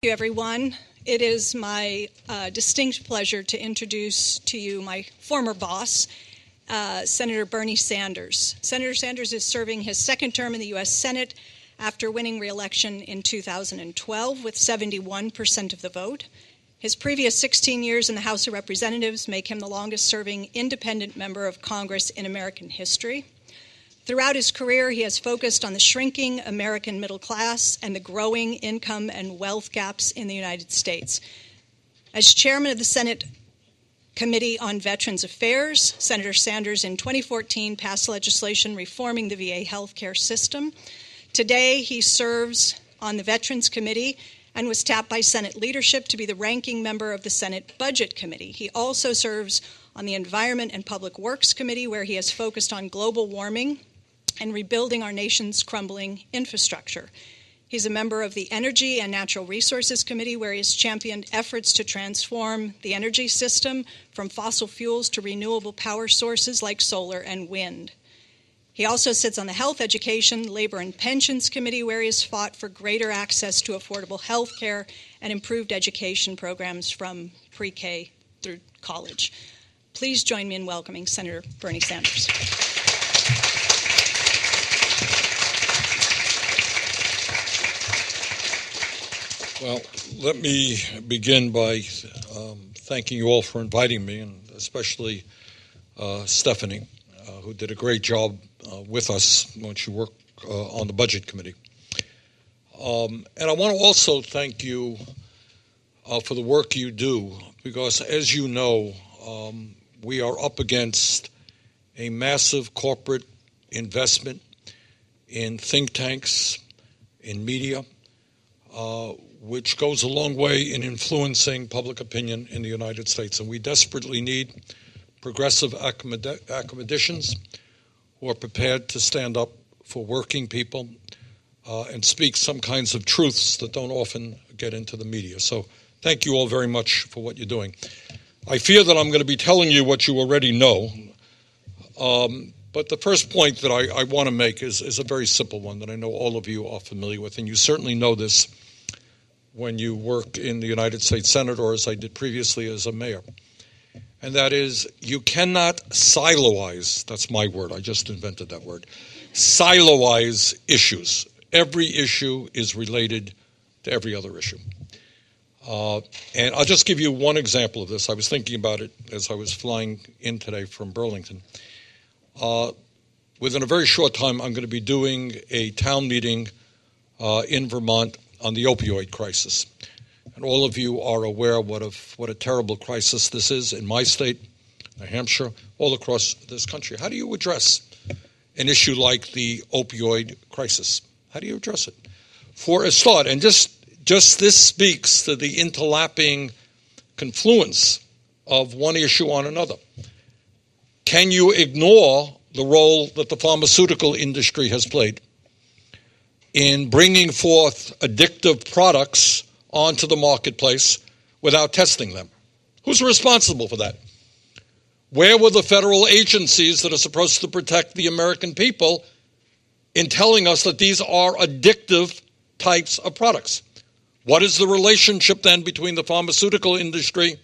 Thank you, everyone. It is my distinct pleasure to introduce to you my former boss, Senator Bernie Sanders. Senator Sanders is serving his second term in the U.S. Senate after winning re-election in 2012 with 71% of the vote. His previous 16 years in the House of Representatives make him the longest-serving independent member of Congress in American history. Throughout his career, he has focused on the shrinking American middle class and the growing income and wealth gaps in the United States. As chairman of the Senate Committee on Veterans Affairs, Senator Sanders in 2014 passed legislation reforming the VA healthcare system. Today, he serves on the Veterans Committee and was tapped by Senate leadership to be the ranking member of the Senate Budget Committee. He also serves on the Environment and Public Works Committee, where he has focused on global warming and rebuilding our nation's crumbling infrastructure. He's a member of the Energy and Natural Resources Committee, where he has championed efforts to transform the energy system from fossil fuels to renewable power sources like solar and wind. He also sits on the Health, Education, Labor, and Pensions Committee, where he has fought for greater access to affordable health care and improved education programs from pre-K through college. Please join me in welcoming Senator Bernie Sanders. Well, let me begin by thanking you all for inviting me, and especially Stephanie, who did a great job with us when she worked on the Budget Committee. And I want to also thank you for the work you do, because as you know, we are up against a massive corporate investment in think tanks, in media, which goes a long way in influencing public opinion in the United States. And we desperately need progressive academicians who are prepared to stand up for working people and speak some kinds of truths that don't often get into the media. So thank you all very much for what you're doing. I fear that I'm going to be telling you what you already know, but the first point that I want to make is a very simple one that I know all of you are familiar with, and you certainly know this when you work in the United States Senate or as I did previously as a mayor. And that is, you cannot siloize, that's my word, I just invented that word, siloize issues. Every issue is related to every other issue. And I'll just give you one example of this. I was thinking about it as I was flying in today from Burlington. Within a very short time, I'm going to be doing a town meeting in Vermont on the opioid crisis. And all of you are aware what a terrible crisis this is in my state, New Hampshire, all across this country. How do you address an issue like the opioid crisis? How do you address it? For a start, and just this speaks to the interlapping confluence of one issue on another. Can you ignore the role that the pharmaceutical industry has played in bringing forth addictive products onto the marketplace without testing them? Who's responsible for that? Where were the federal agencies that are supposed to protect the American people in telling us that these are addictive types of products? What is the relationship then between the pharmaceutical industry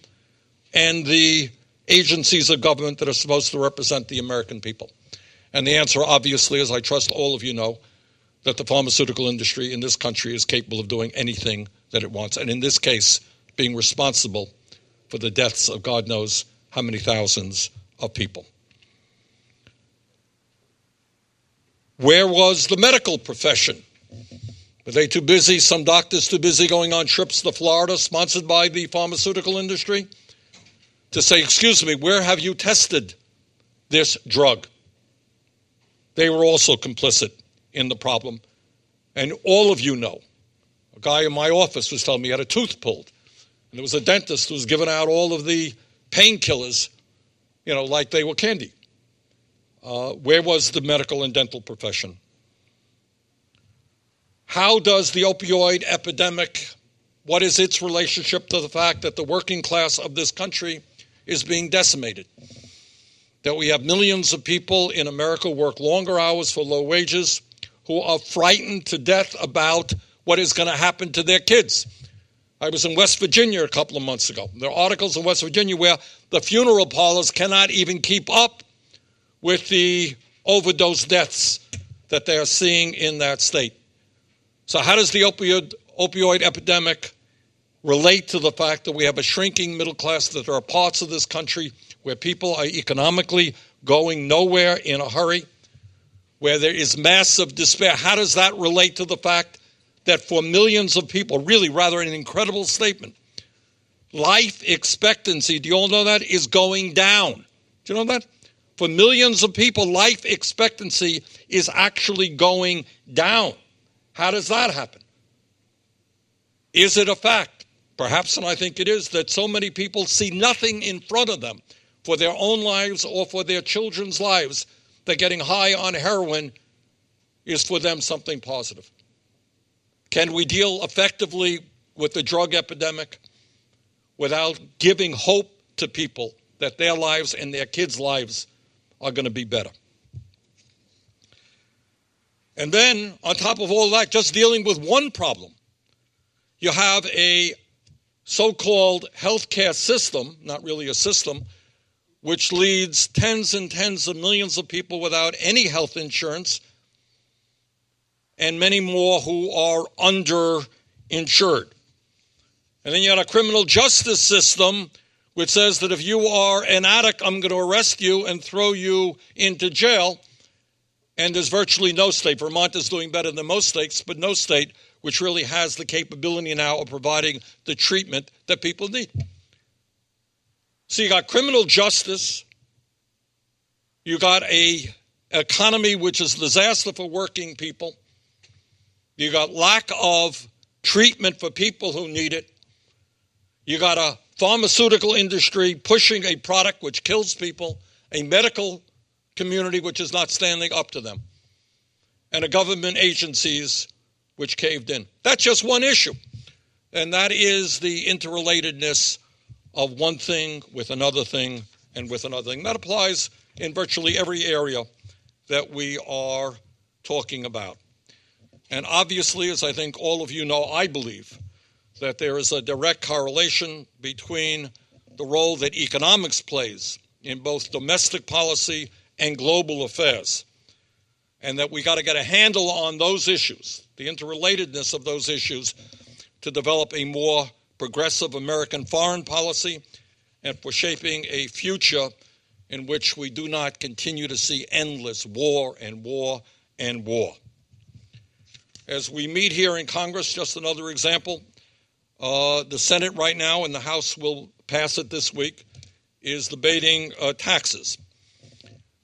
and the agencies of government that are supposed to represent the American people? And the answer, obviously, as I trust all of you know, that the pharmaceutical industry in this country is capable of doing anything that it wants, and in this case, being responsible for the deaths of God knows how many thousands of people. Where was the medical profession? Were they too busy, some doctors too busy going on trips to Florida sponsored by the pharmaceutical industry to say, excuse me, where have you tested this drug? They were also complicit in the problem. And all of you know, a guy in my office was telling me he had a tooth pulled. And there was a dentist who was giving out all of the painkillers, like they were candy. Where was the medical and dental profession? How does the opioid epidemic, what is its relationship to the fact that the working class of this country is being decimated? That we have millions of people in America work longer hours for low wages, who are frightened to death about what is going to happen to their kids. I was in West Virginia a couple of months ago. There are articles in West Virginia where the funeral parlors cannot even keep up with the overdose deaths that they are seeing in that state. So how does the opioid epidemic relate to the fact that we have a shrinking middle class, that there are parts of this country where people are economically going nowhere in a hurry, where there is massive despair? How does that relate to the fact that for millions of people, really rather an incredible statement, life expectancy, do you all know that, is going down? Do you know that? For millions of people, life expectancy is actually going down. How does that happen? Is it a fact? Perhaps, and I think it is, that so many people see nothing in front of them for their own lives or for their children's lives, that getting high on heroin is for them something positive? Can we deal effectively with the drug epidemic without giving hope to people that their lives and their kids' lives are going to be better? And then, on top of all that, just dealing with one problem, you have a so-called healthcare system, not really a system, which leads tens and tens of millions of people without any health insurance, and many more who are underinsured. And then you have a criminal justice system which says that if you are an addict, I'm going to arrest you and throw you into jail. And there's virtually no state, Vermont is doing better than most states, but no state which really has the capability now of providing the treatment that people need. So you got criminal justice, you got a economy which is a disaster for working people, you got lack of treatment for people who need it, you got a pharmaceutical industry pushing a product which kills people, a medical community which is not standing up to them, and a government agencies which caved in. That's just one issue, and that is the interrelatedness of one thing with another thing and with another thing. That applies in virtually every area that we are talking about. And obviously, as I think all of you know, I believe that there is a direct correlation between the role that economics plays in both domestic policy and global affairs, and that we got to get a handle on those issues, the interrelatedness of those issues, to develop a more progressive American foreign policy and for shaping a future in which we do not continue to see endless war and war and war. As we meet here in Congress, just another example, the Senate right now, and the House will pass it this week, is debating taxes.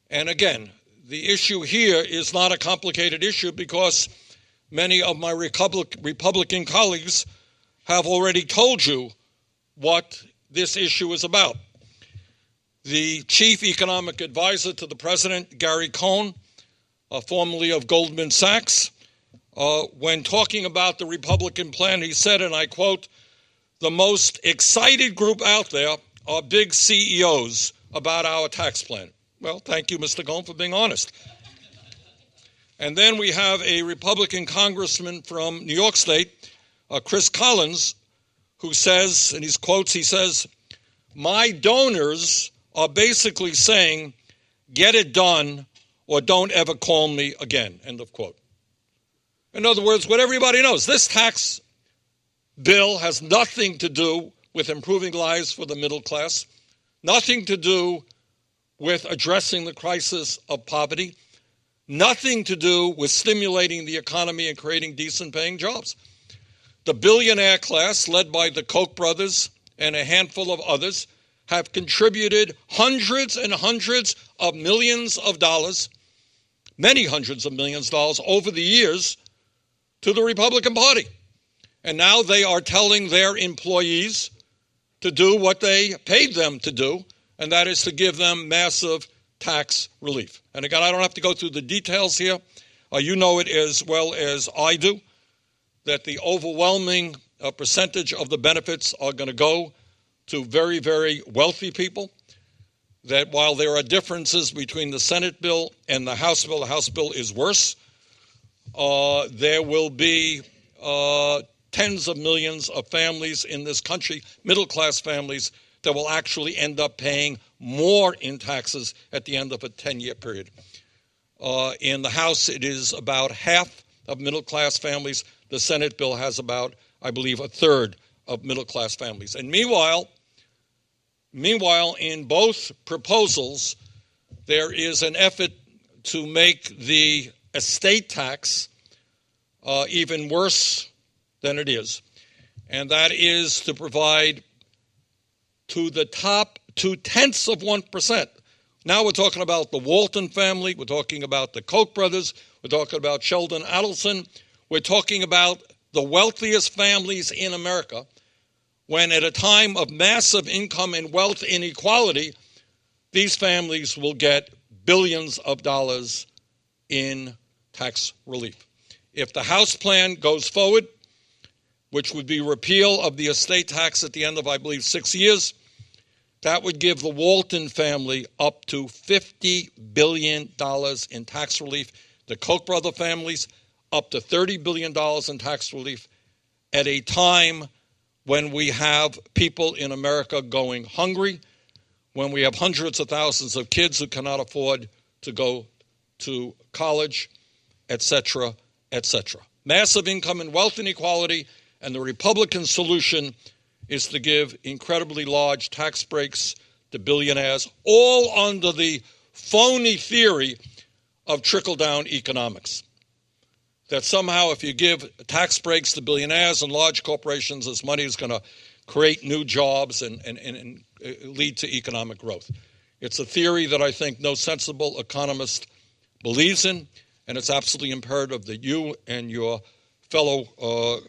And again, the issue here is not a complicated issue because many of my Republican colleagues have already told you what this issue is about. The chief economic advisor to the president, Gary Cohn, formerly of Goldman Sachs, when talking about the Republican plan, he said, and I quote, "The most excited group out there are big CEOs about our tax plan." Well, thank you, Mr. Cohn, for being honest. And then we have a Republican congressman from New York State, Chris Collins, who says, and he says, "My donors are basically saying, get it done or don't ever call me again," end of quote. In other words, what everybody knows, this tax bill has nothing to do with improving lives for the middle class, nothing to do with addressing the crisis of poverty, nothing to do with stimulating the economy and creating decent paying jobs. The billionaire class, led by the Koch brothers and a handful of others, have contributed hundreds and hundreds of millions of dollars, many hundreds of millions of dollars over the years to the Republican Party. And now they are telling their employees to do what they paid them to do, and that is to give them massive tax relief. And again, I don't have to go through the details here. You know it as well as I do, that the overwhelming percentage of the benefits are going to go to very, very wealthy people, that while there are differences between the Senate bill and the House bill is worse. There will be tens of millions of families in this country, middle-class families, that will actually end up paying more in taxes at the end of a 10-year period. In the House, it is about half of middle-class families. The Senate bill has about, I believe, a third of middle-class families. And meanwhile, in both proposals, there is an effort to make the estate tax even worse than it is. And that is to provide to the top 0.2%. Now we're talking about the Walton family, we're talking about the Koch brothers, we're talking about Sheldon Adelson, we're talking about the wealthiest families in America, when at a time of massive income and wealth inequality, these families will get billions of dollars in tax relief. If the House plan goes forward, which would be repeal of the estate tax at the end of, I believe, 6 years, that would give the Walton family up to $50 billion in tax relief. The Koch brother families, up to $30 billion in tax relief at a time when we have people in America going hungry, when we have hundreds of thousands of kids who cannot afford to go to college, etc., etc. Massive income and wealth inequality, and the Republican solution is to give incredibly large tax breaks to billionaires, all under the phony theory of trickle-down economics. That somehow if you give tax breaks to billionaires and large corporations, this money is going to create new jobs and lead to economic growth. It's a theory that I think no sensible economist believes in, and it's absolutely imperative that you and your fellow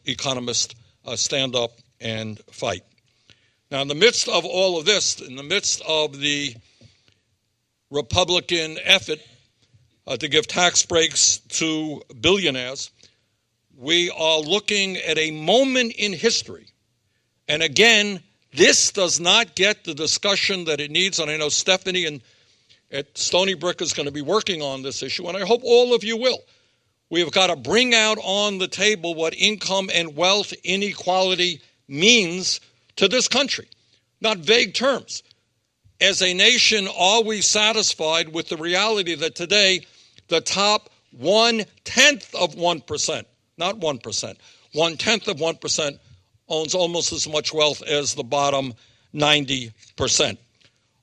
economists stand up and fight. Now, in the midst of all of this, in the midst of the Republican effort to give tax breaks to billionaires, we are looking at a moment in history. And again, this does not get the discussion that it needs, and I know Stephanie at Stony Brook is going to be working on this issue, and I hope all of you will. We have got to bring out on the table what income and wealth inequality means to this country, not vague terms. As a nation, are we satisfied with the reality that today the top 0.1%, not 1%, 0.1% owns almost as much wealth as the bottom 90%?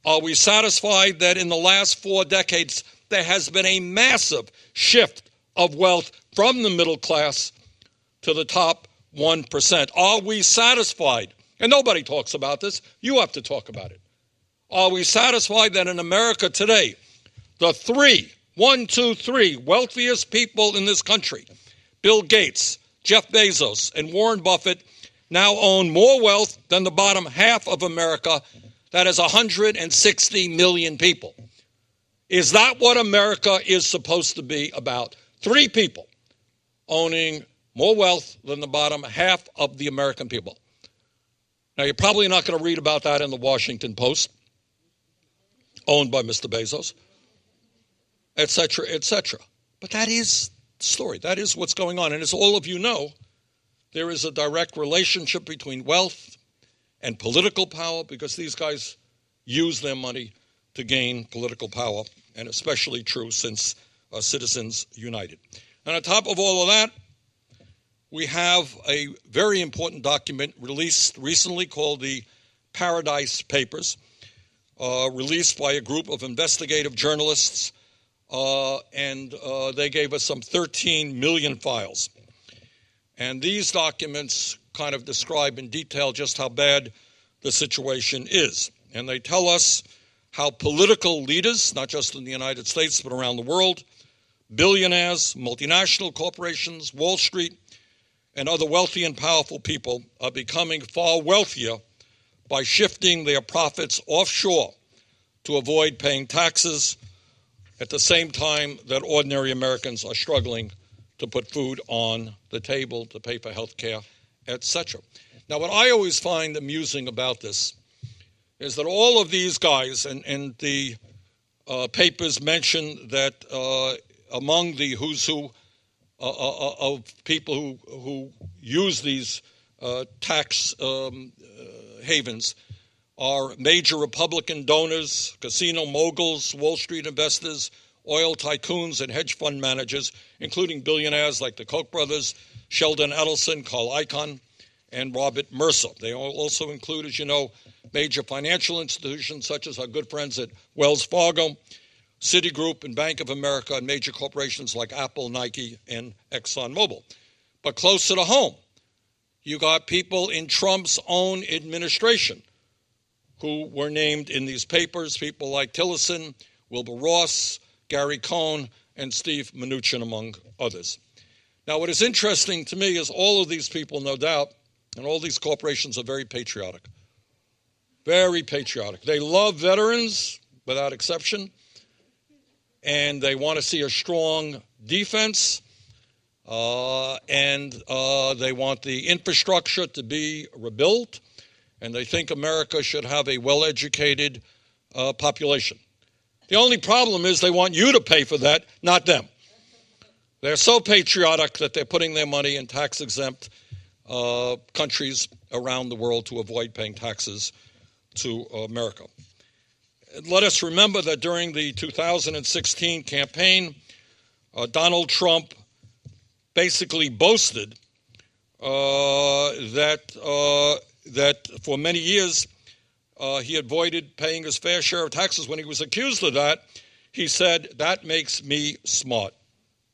Are we satisfied that in the last 4 decades there has been a massive shift of wealth from the middle class to the top 1%? Are we satisfied? And nobody talks about this. You have to talk about it. Are we satisfied that in America today, the 3 wealthiest people in this country, Bill Gates, Jeff Bezos, and Warren Buffett, now own more wealth than the bottom half of America, that is 160 million people? Is that what America is supposed to be about? 3 people owning more wealth than the bottom half of the American people. Now, you're probably not going to read about that in the Washington Post, owned by Mr. Bezos, etc., etc. But that is the story. That is what's going on. And as all of you know, there is a direct relationship between wealth and political power, because these guys use their money to gain political power, and especially true since Citizens United. And on top of all of that, we have a very important document released recently called the Paradise Papers, released by a group of investigative journalists, and they gave us some 13 million files. And these documents kind of describe in detail just how bad the situation is. And they tell us how political leaders, not just in the United States but around the world, billionaires, multinational corporations, Wall Street, and other wealthy and powerful people are becoming far wealthier by shifting their profits offshore to avoid paying taxes at the same time that ordinary Americans are struggling to put food on the table, to pay for health care, etc. Now, what I always find amusing about this is that all of these guys, and the papers mention that among the who's who of people who use these tax havens are major Republican donors, casino moguls, Wall Street investors, oil tycoons, and hedge fund managers, including billionaires like the Koch brothers, Sheldon Adelson, Carl Icahn, and Robert Mercer. They also include, as you know, major financial institutions such as our good friends at Wells Fargo, Citigroup, and Bank of America, and major corporations like Apple, Nike, and ExxonMobil. But closer to home, you got people in Trump's own administration who were named in these papers, people like Tillerson, Wilbur Ross, Gary Cohn, and Steve Mnuchin, among others. Now, what is interesting to me is all of these people, no doubt, and all these corporations are very patriotic. Very patriotic. They love veterans, without exception, and they want to see a strong defense, and they want the infrastructure to be rebuilt, and they think America should have a well-educated population. The only problem is they want you to pay for that, not them. They're so patriotic that they're putting their money in tax-exempt countries around the world to avoid paying taxes to America. Let us remember that during the 2016 campaign, Donald Trump basically boasted that for many years he avoided paying his fair share of taxes. When he was accused of that, he said, "That makes me smart."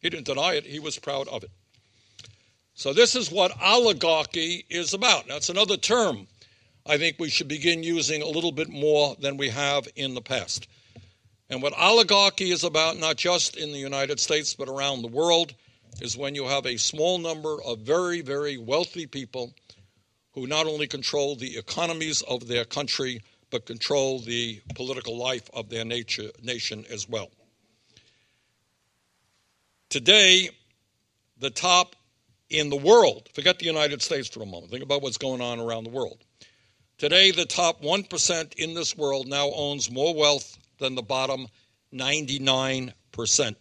He didn't deny it. He was proud of it. So this is what oligarchy is about. That's another term I think we should begin using a little bit more than we have in the past. And what oligarchy is about, not just in the United States, but around the world, is when you have a small number of very, very wealthy people who not only control the economies of their country, but control the political life of their nation as well. Today, the top in the world, forget the United States for a moment, think about what's going on around the world. Today, the top 1% in this world now owns more wealth than the bottom 99%.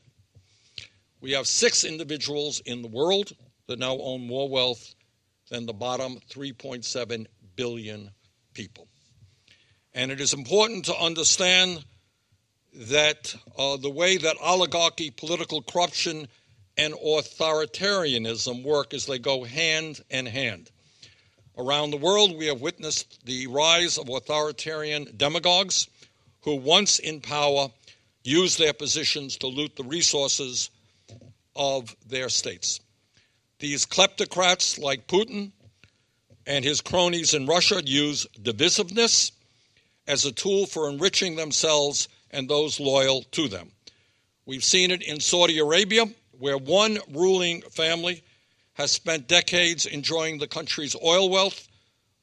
We have 6 individuals in the world that now own more wealth than the bottom 3.7 billion people. And it is important to understand that the way that oligarchy, political corruption, and authoritarianism work is they go hand in hand. Around the world, we have witnessed the rise of authoritarian demagogues who, once in power, use their positions to loot the resources of their states. These kleptocrats like Putin and his cronies in Russia use divisiveness as a tool for enriching themselves and those loyal to them. We've seen it in Saudi Arabia, where one ruling family has spent decades enjoying the country's oil wealth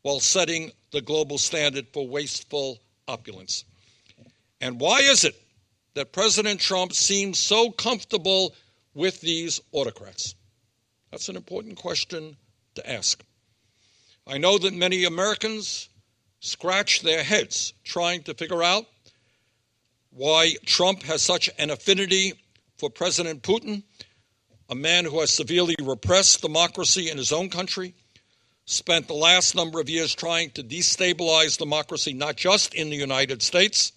while setting the global standard for wasteful opulence. And why is it that President Trump seems so comfortable with these autocrats? That's an important question to ask. I know that many Americans scratch their heads trying to figure out why Trump has such an affinity for President Putin, a man who has severely repressed democracy in his own country, spent the last number of years trying to destabilize democracy, not just in the United States.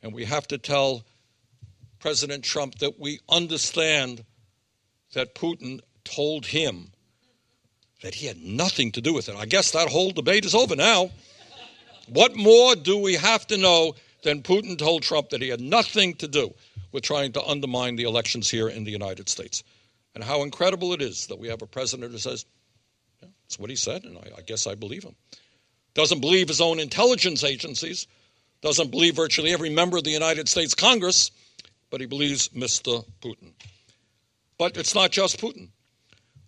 And we have to tell President Trump that we understand that Putin told him that he had nothing to do with it. I guess that whole debate is over now. What more do we have to know than Putin told Trump that he had nothing to do with trying to undermine the elections here in the United States? And how incredible it is that we have a president who says, yeah, that's what he said, and I guess I believe him. Doesn't believe his own intelligence agencies, doesn't believe virtually every member of the United States Congress, but he believes Mr. Putin. But it's not just Putin.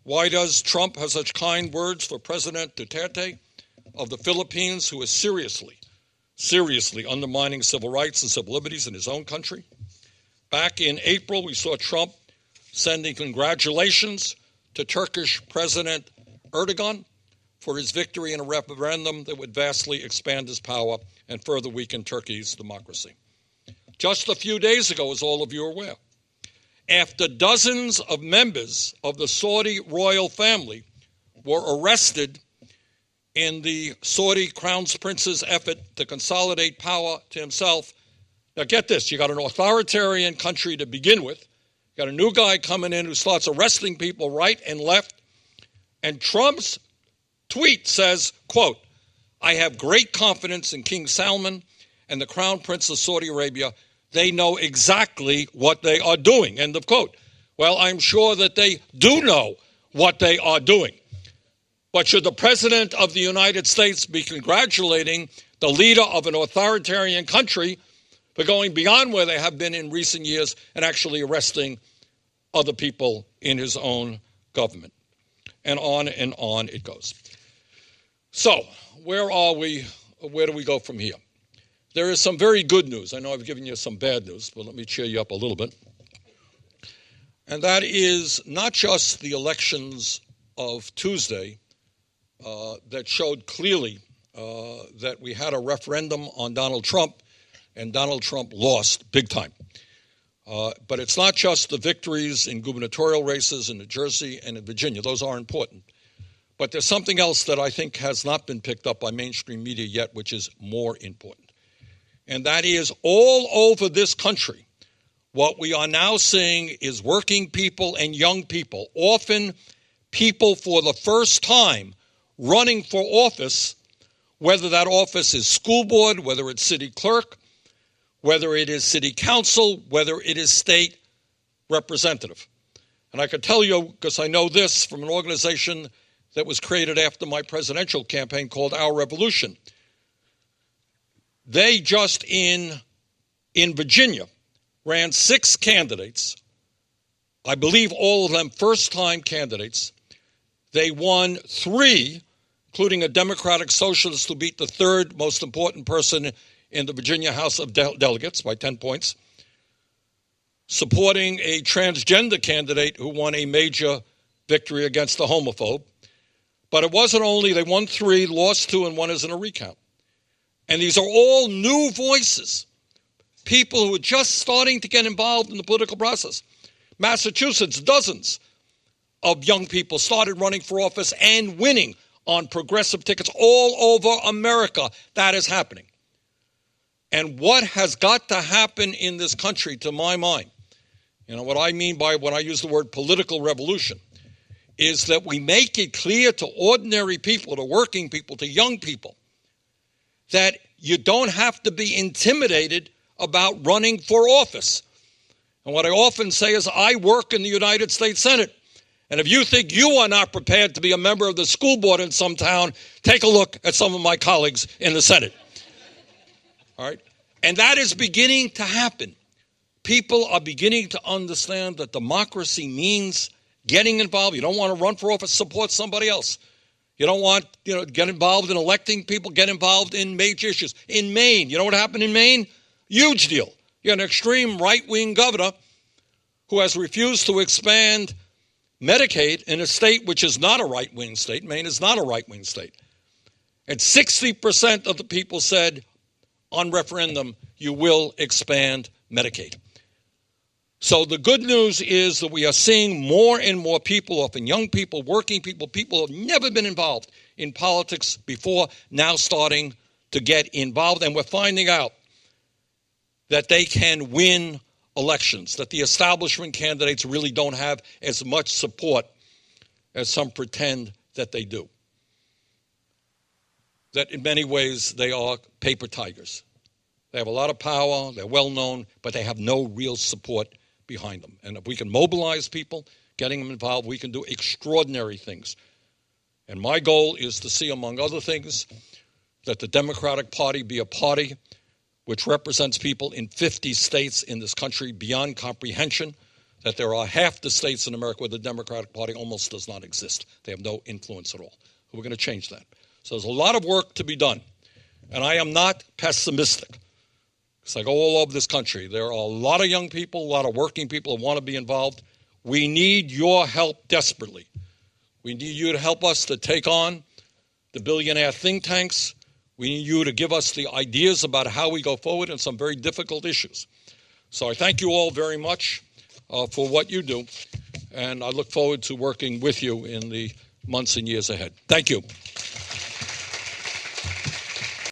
Why does Trump have such kind words for President Duterte of the Philippines, who is seriously undermining civil rights and civil liberties in his own country? Back in April, we saw Trump sending congratulations to Turkish President Erdogan for his victory in a referendum that would vastly expand his power and further weaken Turkey's democracy. Just a few days ago, as all of you are aware, after dozens of members of the Saudi royal family were arrested in the Saudi crown prince's effort to consolidate power to himself. Now get this, you got an authoritarian country to begin with. You got a new guy coming in who starts arresting people right and left. And Trump's tweet says, quote, "I have great confidence in King Salman and the Crown Prince of Saudi Arabia. They know exactly what they are doing," end of quote. Well, I'm sure that they do know what they are doing. But should the President of the United States be congratulating the leader of an authoritarian country for going beyond where they have been in recent years and actually arresting other people in his own government? And on it goes. So, where are we? Where do we go from here? There is some very good news. I know I've given you some bad news, but let me cheer you up a little bit. And that is not just the elections of Tuesday that showed clearly that we had a referendum on Donald Trump, and Donald Trump lost big time. But it's not just the victories in gubernatorial races in New Jersey and in Virginia. Those are important. But there's something else that I think has not been picked up by mainstream media yet, which is more important. And that is all over this country, what we are now seeing is working people and young people, often people for the first time running for office, whether that office is school board, whether it's city clerk, whether it is city council, whether it is state representative. And I can tell you, because I know this from an organization that was created after my presidential campaign called Our Revolution. They just in Virginia ran 6 candidates, I believe all of them first-time candidates. They won 3, including a Democratic socialist who beat the 3rd most important person in the Virginia House of Delegates by 10 points, supporting a transgender candidate who won a major victory against a homophobe. But it wasn't only, they won 3, lost 2, and 1 is in a recount. And these are all new voices, people who are just starting to get involved in the political process. Massachusetts, dozens of young people started running for office and winning on progressive tickets all over America. That is happening. And what has got to happen in this country, to my mind, what I mean by when I use the word political revolution, is that we make it clear to ordinary people, to working people, to young people, that you don't have to be intimidated about running for office. And what I often say is, I work in the United States Senate. And if you think you are not prepared to be a member of the school board in some town, take a look at some of my colleagues in the Senate. All right? And that is beginning to happen. People are beginning to understand that democracy means getting involved. You don't want to run for office, support somebody else. You don't want, get involved in electing people, get involved in major issues. In Maine, you know what happened in Maine? Huge deal. You had an extreme right-wing governor who has refused to expand Medicaid in a state which is not a right-wing state. Maine is not a right-wing state. And 60% of the people said on referendum, you will expand Medicaid. So the good news is that we are seeing more and more people, often young people, working people, people who have never been involved in politics before, now starting to get involved. And we're finding out that they can win elections, that the establishment candidates really don't have as much support as some pretend that they do. That in many ways they are paper tigers. They have a lot of power, they're well known, but they have no real support behind them. And if we can mobilize people, getting them involved, we can do extraordinary things. And my goal is to see, among other things, that the Democratic Party be a party which represents people in 50 states in this country beyond comprehension, that there are half the states in America where the Democratic Party almost does not exist. They have no influence at all. We're going to change that. So there's a lot of work to be done. And I am not pessimistic. Because I go all over this country. There are a lot of young people, a lot of working people who want to be involved. We need your help desperately. We need you to help us to take on the billionaire think tanks. We need you to give us the ideas about how we go forward in some very difficult issues. So I thank you all very much. for what you do, and I look forward to working with you in the months and years ahead. Thank you.